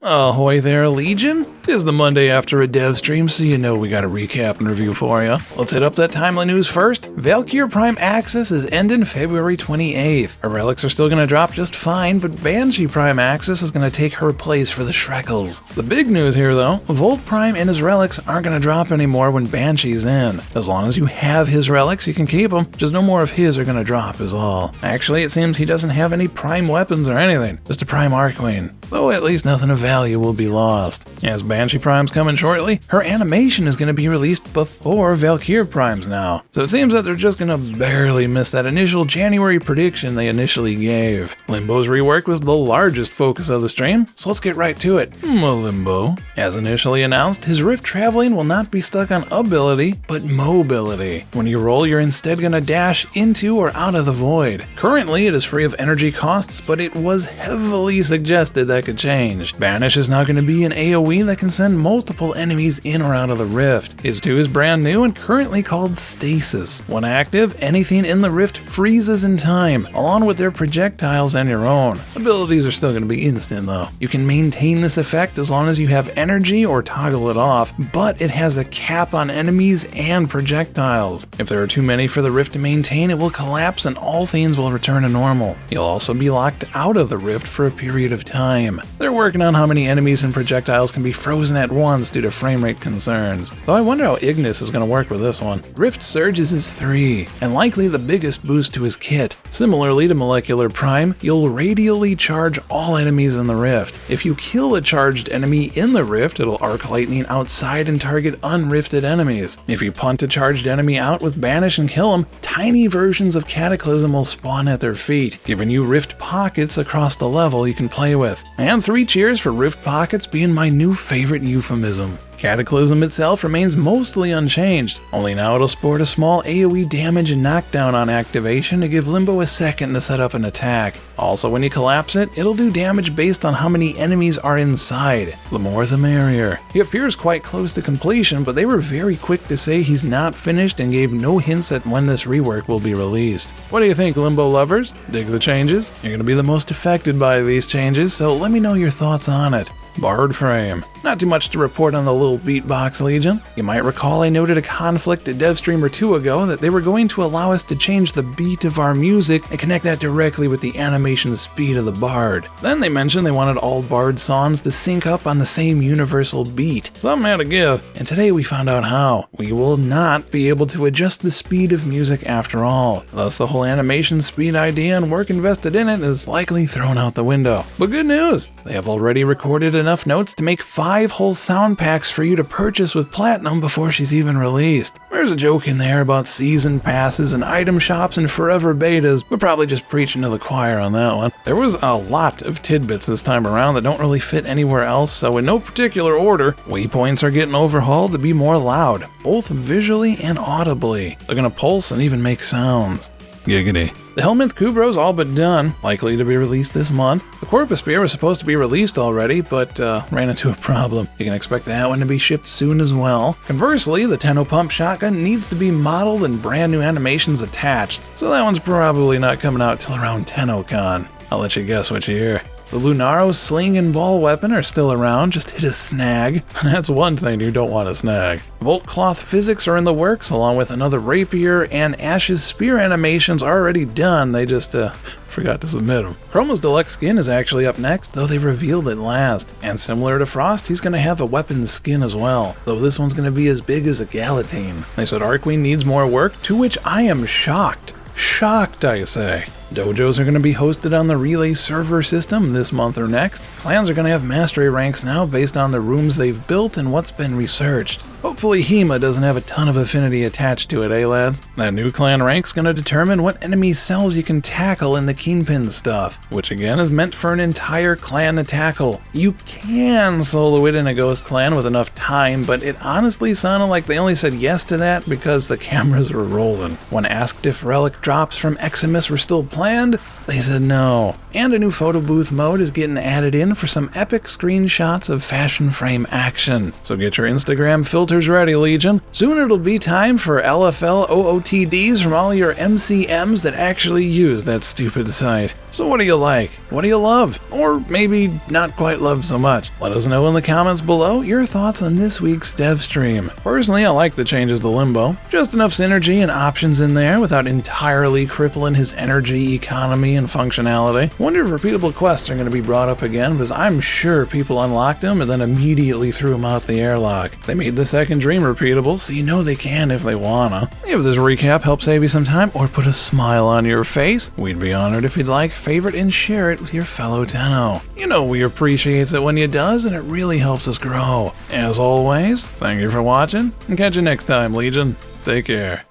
Ahoy there, Legion! 'Tis the Monday after a dev stream, so you know we got a recap and review for you. Let's hit up that timely news first. Valkyrie Prime Access is ending February 28th. Her relics are still gonna drop just fine, but Banshee Prime Access is gonna take her place for the Shrekels. The big news here though, Volt Prime and his relics aren't gonna drop anymore when Banshee's in. As long as you have his relics, you can keep them, just no more of his are gonna drop is all. Actually, it seems he doesn't have any prime weapons or anything, just a prime Archqueen. So at least nothing of value will be lost. As Banshee Prime's coming shortly, her animation is going to be released before Valkyrie Prime's now. So it seems that they're just going to barely miss that initial January prediction they initially gave. Limbo's rework was the largest focus of the stream, so let's get right to it. Limbo. As initially announced, his rift traveling will not be stuck on ability, but mobility. When you roll, you're instead going to dash into or out of the void. Currently, it is free of energy costs, but it was heavily suggested that could change. Banish is now going to be an AoE that can send multiple enemies in or out of the rift. His 2 is brand new and currently called Stasis. When active, anything in the rift freezes in time, along with their projectiles and your own. Abilities are still going to be instant though. You can maintain this effect as long as you have energy or toggle it off, but it has a cap on enemies and projectiles. If there are too many for the rift to maintain, it will collapse and all things will return to normal. You'll also be locked out of the rift for a period of time. They're working on how many enemies and projectiles can be frozen at once due to frame rate concerns. Though I wonder how Ignis is going to work with this one. Rift Surge is his 3, and likely the biggest boost to his kit. Similarly to Molecular Prime, you'll radially charge all enemies in the rift. If you kill a charged enemy in the rift, it'll arc lightning outside and target unrifted enemies. If you punt a charged enemy out with Banish and kill him, tiny versions of Cataclysm will spawn at their feet, giving you rift pockets across the level you can play with. And 3 cheers for rift pockets being my new favorite euphemism. Cataclysm itself remains mostly unchanged, only now it'll sport a small AoE damage and knockdown on activation to give Limbo a second to set up an attack. Also, when you collapse it, it'll do damage based on how many enemies are inside. The more the merrier. He appears quite close to completion, but they were very quick to say he's not finished and gave no hints at when this rework will be released. What do you think, Limbo lovers? Dig the changes? You're going to be the most affected by these changes, so let me know your thoughts on it. Bardframe. Not too much to report on the little beatbox Legion. You might recall I noted a conflict at DevStream or 2 ago that they were going to allow us to change the beat of our music and connect that directly with the animation speed of the Bard. Then they mentioned they wanted all Bard songs to sync up on the same universal beat. Something had to give, and today we found out how. We will not be able to adjust the speed of music after all. Thus the whole animation speed idea and work invested in it is likely thrown out the window. But good news! They have already recorded enough notes to make 5 whole sound packs for you to purchase with Platinum before she's even released. There's a joke in there about season passes and item shops and forever betas. We're probably just preaching to the choir on that one. There was a lot of tidbits this time around that don't really fit anywhere else, so in no particular order, waypoints are getting overhauled to be more loud, both visually and audibly. They're gonna pulse and even make sounds. Giggity. The Helminth Kubro's all but done, likely to be released this month. The Corpus Spear was supposed to be released already, but ran into a problem. You can expect that one to be shipped soon as well. Conversely, the Tenno Pump Shotgun needs to be modeled and brand new animations attached, so that one's probably not coming out till around TennoCon. I'll let you guess which year. The Lunaro sling and ball weapon are still around, just hit a snag. That's one thing you don't want to snag. Volt Cloth physics are in the works, along with another rapier, and Ash's spear animations are already done, they just forgot to submit them. Chroma's deluxe skin is actually up next, though they revealed it last. And similar to Frost, he's going to have a weapon skin as well, though this one's going to be as big as a Galatine. They said Archqueen needs more work, to which I am shocked. Shocked, I say. Dojos are going to be hosted on the Relay server system this month or next. Clans are going to have mastery ranks now based on the rooms they've built and what's been researched. Hopefully HEMA doesn't have a ton of affinity attached to it, eh lads? That new clan rank's going to determine what enemy cells you can tackle in the Kingpin stuff, which again is meant for an entire clan to tackle. You can solo it in a ghost clan with enough time, but it honestly sounded like they only said yes to that because the cameras were rolling. When asked if relic drops from Eximus were still planned, they said no. And a new photo booth mode is getting added in for some epic screenshots of fashion frame action. So get your Instagram filters ready, Legion. Soon it'll be time for LFL OOTDs from all your MCMs that actually use that stupid site. So what do you like? What do you love? Or maybe not quite love so much? Let us know in the comments below your thoughts on this week's Devstream. Personally, I like the changes to Limbo. Just enough synergy and options in there without entirely crippling his energy, economy, and functionality. Wonder if repeatable quests are going to be brought up again, because I'm sure people unlocked them and then immediately threw them out the airlock. They made the second dream repeatable, so you know they can if they wanna. If this recap helped save you some time or put a smile on your face, we'd be honored if you'd like, favorite, and share it with your fellow Tenno. You know we appreciates it when you does, and it really helps us grow. As always, thank you for watching, and catch you next time, Legion. Take care.